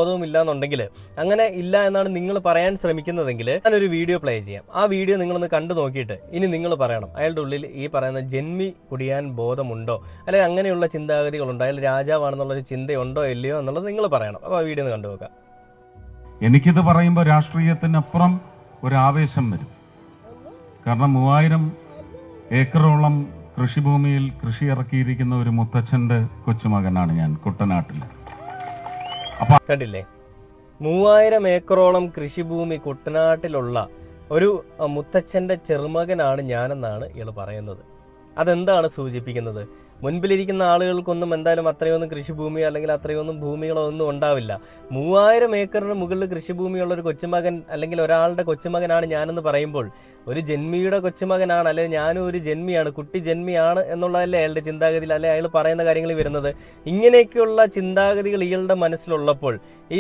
ബോധവും ഇല്ല എന്നുണ്ടെങ്കിൽ, അങ്ങനെ ഇല്ല എന്നാണ് നിങ്ങൾ പറയാൻ ശ്രമിക്കുന്നതെങ്കിൽ ഞാനൊരു വീഡിയോ പ്ലേ ചെയ്യാം. ആ വീഡിയോ നിങ്ങളൊന്ന് കണ്ടു നോക്കിയിട്ട് ഇനി നിങ്ങൾ പറയണം അയാളുടെ ഉള്ളിൽ ഈ പറയുന്ന ജന്മി കുടിയാൻ ബോധമുണ്ടോ, അല്ലെങ്കിൽ അങ്ങനെയുള്ള ചിന്താഗതികളുണ്ടോ, അയാൾ രാജാവാണെന്നുള്ളൊരു ചിന്തയുണ്ടോ ഇല്ലയോ എന്നുള്ളത് നിങ്ങൾ പറയണം. അപ്പോൾ ആ വീഡിയോ ഒന്ന് കണ്ടു നോക്കാം. എനിക്കിത് പറയുമ്പോൾ രാഷ്ട്രീയത്തിനപ്പുറം ഒരു ആവേശം വരും. കാരണം 3000 ഏക്കറോളം കൃഷിഭൂമിയിൽ കൃഷി ഇറക്കിയിരിക്കുന്ന ഒരു മുത്തച്ഛൻ്റെ കൊച്ചുമകനാണ് ഞാൻ, കുട്ടനാട്ടിൽ. കണ്ടില്ലേ, 3000 ഏക്കറോളം കൃഷിഭൂമി കുട്ടനാട്ടിലുള്ള ഒരു മുത്തച്ഛൻ്റെ ചെറുമകനാണ് ഞാനെന്നാണ് ഇയാൾ പറയുന്നത്. അതെന്താണ് സൂചിപ്പിക്കുന്നത്? മുൻപിലിരിക്കുന്ന ആളുകൾക്കൊന്നും എന്തായാലും അത്രയൊന്നും കൃഷിഭൂമിയോ അല്ലെങ്കിൽ അത്രയൊന്നും ഭൂമികളോ ഒന്നും ഉണ്ടാവില്ല. 3000 ഏക്കറിന് മുകളിൽ കൃഷിഭൂമിയുള്ള ഒരു കൊച്ചുമകൻ അല്ലെങ്കിൽ ഒരാളുടെ കൊച്ചുമകനാണ് ഞാനെന്ന് പറയുമ്പോൾ ഒരു ജന്മിയുടെ കൊച്ചുമകനാണ്, അല്ലെങ്കിൽ ഞാനും ഒരു ജന്മിയാണ്, കുട്ടി ജന്മിയാണ് എന്നുള്ളതല്ലേ അയാളുടെ ചിന്താഗതിയിൽ, അല്ലെ അയാൾ പറയുന്ന കാര്യങ്ങളിൽ വരുന്നത്. ഇങ്ങനെയൊക്കെയുള്ള ചിന്താഗതികൾ ഇയാളുടെ മനസ്സിലുള്ളപ്പോൾ